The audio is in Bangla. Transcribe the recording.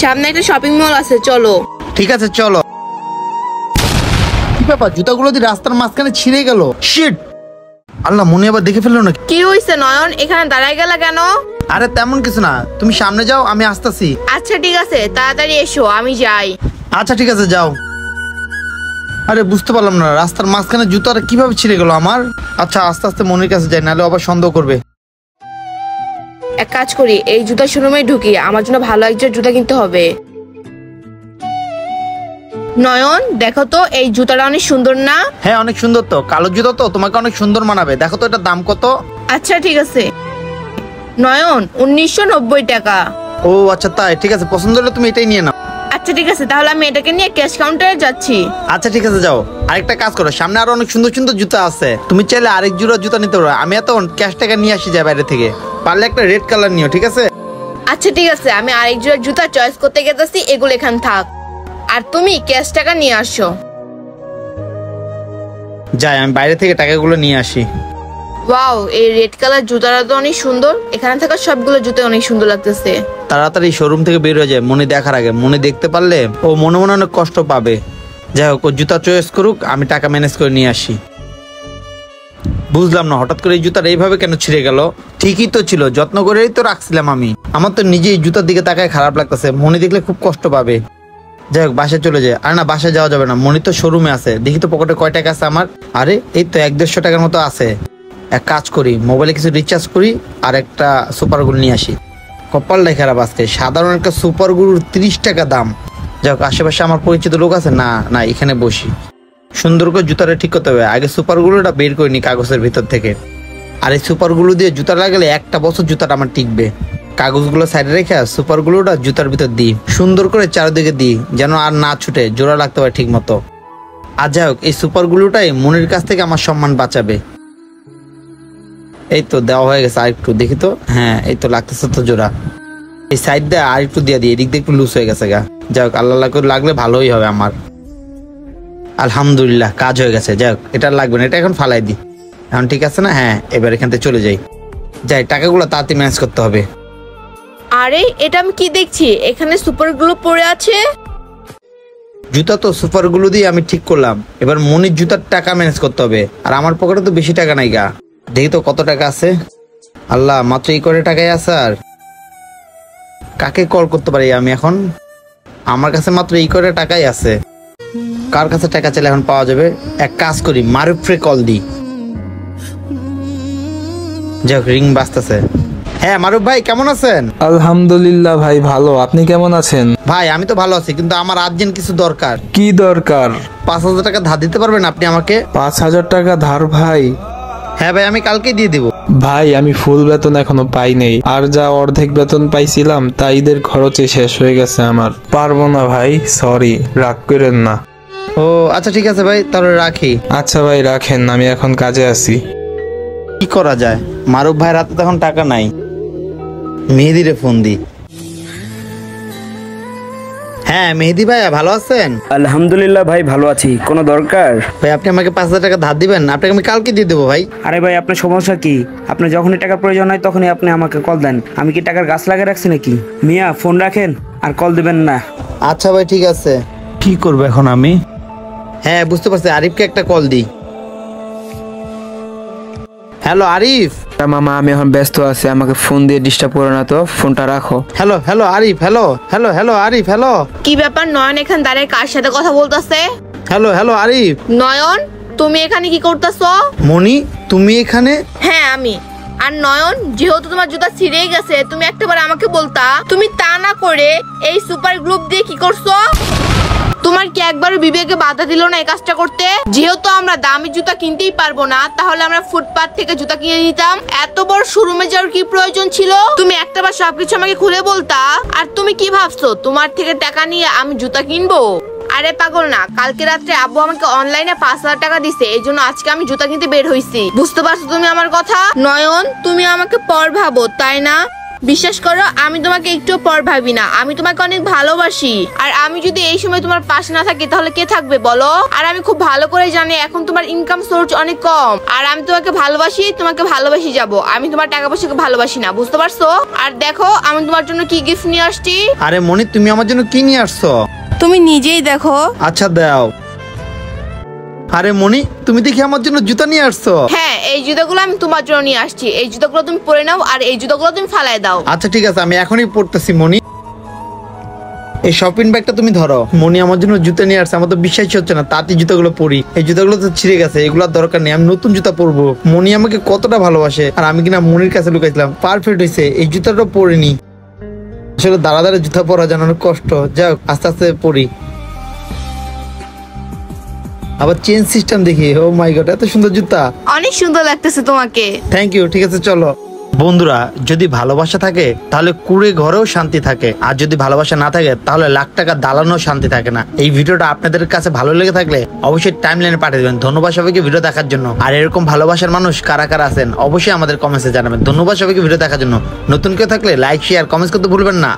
সামনে একটা শপিং মল আছে, চলো। ঠিক আছে চলো। কি ব্যাপার, জুতাগুলো দিয়ে রাস্তার মাঝখানে ছিঁড়ে গেল। শিট, আল্লাহ, মনে আবার দেখে ফেললো নাকি? কি হইছে নয়ন, এখানে দাঁড়ায় গেলা কেন? আরে তেমন কিছু না, তুমি সামনে যাও, আমি আসতেছি। আচ্ছা ঠিক আছে, তাড়াতাড়ি এসো, আমি যাই। আচ্ছা ঠিক আছে, যাও। আরে বুঝতে পারলাম না, রাস্তার মাঝখানে জুতাটা কিভাবে ছিঁড়ে গেল আমার। আচ্ছা আস্তে আস্তে মনির কাছে যাই, নাহলে আবার সন্দেহ করবে। এক কাজ করি, এই জুতা শোরুমে ঢুকি, আমার জন্য ভালো একজন জুতা কিনতে হবে। নয়ন দেখো তো, এই জুতাটা অনেক সুন্দর না? হ্যাঁ অনেক সুন্দর তো, কালো জুতা তো তোমাকে অনেক সুন্দর মানাবে। দেখো তো এটার দাম কত? আচ্ছা ঠিক আছে নয়ন, 1990 টাকা। ও আচ্ছা তাই, ঠিক আছে, পছন্দ হলে তুমি এটাই নিয়ে নাও। আচ্ছা ঠিক আছে, তাহলে আমি এটাকে নিয়ে ক্যাশ কাউন্টারে যাচ্ছি। আচ্ছা ঠিক আছে যাও। আরেকটা কাজ করো, সামনে আরো অনেক সুন্দর সুন্দর জুতা আছে, তুমি চাইলে আরেক জোড়া জুতা নিতে পারো। আমি এত ক্যাশ টাকা নিয়ে আসি যাই বাইরে থেকে, পারলে একটা রেড কালার নিও, ঠিক আছে? আচ্ছা ঠিক আছে, আমি আরেক জোড়া জুতা চয়েস করতে গেছি, এগুলো এখানে থাক, আর তুমি ক্যাশ টাকা নিয়ে আসো। যাই, আমি বাইরে থেকে টাকাগুলো নিয়ে আসি। ওয়াও, এই রেড কালার জুতাটা তো অনেক সুন্দর, এখানে থাকা সবগুলো জুতা অনেক সুন্দর লাগতেছে। তাড়াতাড়ি শোরুম থেকে বের হয়ে যায় মনে দেখার আগে। মনে দেখতে পারলে ও মনে মনে অনেক কষ্ট পাবে। যাই হোক, ও জুতা চয়েস করুক, আমি টাকা ম্যানেজ করে নিয়ে আসি। বুঝলাম না হঠাৎ করে এই জুতার এইভাবে কেন ছিঁড়ে গেল। ঠিকই তো ছিল, যত্ন করেই তো রাখছিলাম আমি। আমার তো নিজেই জুতার দিকে তাকায় খারাপ লাগতেছে, মনে দেখলে খুব কষ্ট পাবে। যাই হোক, বাসায় চলে যায়। আর না, বাসায় যাওয়া যাবে না, মনি তো শোরুমে আছে। দেখি তো পকেটে কয় টাকা আছে আমার। আরে এই তো 100-150 টাকার মতো আছে। এক কাজ করি, মোবাইলে কিছু রিচার্জ করি, আর একটা সুপার গুলো নিয়ে আসি। কপালটাই খারাপ আজকে, সাধারণ একটা সুপার গুলোর 30 টাকা দাম। যাই হোক, আশেপাশে আমার পরিচিত লোক আছে না? না, এখানে বসি। সুন্দর করে জুতাটা ঠিক করতে হবে। আগে সুপার গুলোটা বের করে নি কাগজের ভিতর থেকে। আর এই সুপার গুলো দিয়ে জুতা লাগালে 1 বছর জুতাটা আমার টিকবে। কাগজগুলো সাইডে রেখে সুপার গুলোটা জুতার ভিতর দিই, সুন্দর করে চারিদিকে দিই, যেন আর না ছুটে, জোড়া লাগতে পারে ঠিক মতো। আর যাই হোক, এই সুপার গুলোটাই মনির কাছ থেকে আমার সম্মান বাঁচাবে। এই তো দেওয়া হয়ে গেছে, আর একটু দেখি তো। হ্যাঁ এই তো লাগতেছে তো জোড়া। এই সাইড দিয়ে আর একটু দিয়ে দিই, এদিক দিয়ে একটু লুজ হয়ে গেছে গা। যাই হোক, আল্লাহ করে লাগলে ভালোই হবে আমার। আলহামদুলিল্লাহ, কাজ হয়ে গেছে। যাই হোক, এটা লাগবে না, এটা এখন ফালাই দিই। এখন ঠিক আছে না? হ্যাঁ, এবার এখান থেকে চলে যাই। যাই, টাকাগুলো তাড়াতাড়ি ম্যানেজ করতে হবে। আরে এটা আমি কি দেখছি, এখানে সুপার গ্লু পড়ে আছে। জুতা তো সুপার গুলো দিয়ে আমি ঠিক করলাম, এবার মনির জুতার টাকা ম্যানেজ করতে হবে। আর আমার পকেটে তো বেশি টাকা নাই গা। দেখি তো কত টাকা আছে। আল্লাহ, মাত্র এই করে টাকাই আছে। আর কাকে কল করতে পারি আমি এখন? আমার কাছে মাত্র এই করে টাকাই আছে। কার কাছে টাকা চাইলে এখন পাওয়া যাবে? এক কাজ করি, মারুফরে কল দিই। যাক, রিং বাজতেছে। হ্যাঁ মারুফ ভাই, কেমন আছেন? আলহামদুলিল্লাহ ভাই, ভালো। আপনি কেমন আছেন? ভাই আমি তো ভালো আছি, কিন্তু আমার আর্জেন্ট কিছু দরকার। কি দরকার? 5,000 টাকা ধার দিতে পারবেন আপনি আমাকে? 5,000 টাকা ধার ভাই? হ্যাঁ ভাই, আমি কালকেই দিয়ে দিব। ভাই আমি ফুল বেতন এখনো পাই নাই, আর যা অর্ধেক বেতন পাইছিলাম তা ঈদের খরচে শেষ হয়ে গেছে আমার। পারবো না ভাই, সরি, রাগ করেন না। ও আচ্ছা ঠিক আছে ভাই, তাহলে রাখি। আচ্ছা ভাই রাখেন, আমি এখন কাজে আছি। কি করা যায়, মারুফ ভাই রাতে তখন টাকা নাই। মেহেদিরে ফোন দি। হ্যাঁ মেহেদি ভাই, ভালো আছেন? আলহামদুলিল্লাহ ভাই, ভালো আছি। কোনো দরকার? ভাই আপনি আমাকে 5,000 টাকা ধার দিবেন? আপনাকে আমি কালকে দিয়ে দেবো ভাই। আরে ভাই, আপনার সমস্যা কি? আপনার যখনই টাকার প্রয়োজন হয় তখনই আপনি আমাকে কল দেন। আমি কি টাকার গাছ লাগিয়ে রাখছি নাকি? মিয়া, ফোন রাখেন আর কল দিবেন না। আচ্ছা ভাই ঠিক আছে। কি করবো এখন আমি? হ্যাঁ বুঝতে পারছি, আরিফকে একটা কল দিই। হ্যালো আরিফ। মামা আমি এখন ব্যস্ত আছি, আমাকে ফোন দিয়ে ডিস্টার্ব করো না তো, ফোনটা রাখো। Hello hello Arif, hello hello hello Arif, hello. কি ব্যাপার, নয়ন এখানে দাঁড়িয়ে কার সাথে কথা বলতেছে? Hello hello Arif. নয়ন, তুমি এখানে কি করতেছো? মনি, তুমি এখানে? হ্যাঁ আমি। আর নয়ন, যেহেতু তোমার জুতা ছিঁড়ে গেছে, তুমি একটাবার আমাকে বলতা। তুমি তা না করে এই সুপার গ্লু দিয়ে কি করছো? তোমার কি একবারও বিবেকে বাধা দিল না এই কাজটা করতে? যেহেতু আমরা দামি জুতা কিনতেই পারবো না, তাহলে আমরা ফুটপাত থেকে জুতা কিনে নিতাম। এত বড় শোরুমে যাওয়ার কি প্রয়োজন ছিল? তুমি একটাবার সবকিছু আমাকে খুলে বলতা। আর তুমি কি ভাবছো তোমার থেকে টাকা নিয়ে আমি জুতা কিনবো? আরে পাগল না, কালকে রাত্রে আব্বু আমাকে অনলাইনে 5,000 টাকা দিছে, এই জন্য আজকে আমি জুতা কিনতে বের হইছি। বুঝতে পারছো তুমি আমার কথা? নয়ন, তুমি আমাকে পর ভাবো তাই না? বিশ্বাস করো আমি তোমাকে একটু পর ভাবি না, আমি তোমাকে অনেক ভালোবাসি। আর আমি যদি এই সময় তোমার পাশে না থাকি তাহলে কে থাকবে বলো? আর আমি খুব ভালো করে জানি এখন তোমার ইনকাম সোর্স অনেক কম, আর আমি তোমাকে ভালোবাসি, তোমাকে ভালোবাসি যাব। আমি তোমার টাকা পয়সাকে ভালোবাসি না, বুঝতে পারছো? আর দেখো আমি তোমার জন্য কি গিফট নিয়ে আসছি। আরে মনি, তুমি আমার জন্য কি নিয়ে আসছো? তুমি নিজেই দেখো। আচ্ছা দাও। আরে মনি, তুমি দেখি আমার জন্য জুতা নিয়ে আসছো। হ্যাঁ, এই জুতোগুলো আমি তোমার জন্য নিয়ে আসছি। এই জুতোগুলো তুমি পরে নাও, আর এই জুতোগুলো তুমি ফালাই দাও। আচ্ছা ঠিক আছে, আমি এখনই পড়তেছি মনি। এই শপিং ব্যাগটা তুমি ধরো। মনি আমার জন্য জুতা নিয়ে আসছে, আমার তো বিশ্বাসই হচ্ছে না। তাঁতি জুতাগুলো পরি, এই জুতাগুলো তো ছিঁড়ে গেছে, এগুলোর দরকার নেই, আমি নতুন জুতা পরবো। মনি আমাকে কতটা ভালোবাসে, আর আমি কিনা মনির কাছে লুকাইছিলাম। পারফেক্ট হয়েছে, এই জুতাটা পরিনি। আসলে দাঁড়া দাঁড়া জুতা পরা যেন অনেক কষ্ট, যাই হোক আস্তে আস্তে পরি। আবার চেন সিস্টেম দেখি, ও মাই গড, এত সুন্দর জুতা। অনেক সুন্দর লাগতেছে তোমাকে। Thank you. ঠিক আছে চলো। বন্ধুরা, যদি ভালোবাসা থাকে তাহলে কুড়ে ঘরেও শান্তি থাকে, আর যদি ভালোবাসা না থাকে তাহলে লাখ টাকা দালানো শান্তি থাকে না। এই ভিডিওটা আপনাদের কাছে ভালো লেগে থাকলে অবশ্যই টাইমলাইনে পাঠিয়ে দেবেন। ধন্যবাদ সবাইকে ভিডিও দেখার জন্য। আর এরকম ভালোবাসার মানুষ কারা কারা আছেন অবশ্যই আমাদের কমেন্টসে জানাবেন। ধন্যবাদ সবাইকে ভিডিও দেখার জন্য। নতুন কেউ থাকলে লাইক, শেয়ার, কমেন্টস করতে ভুলবেন না।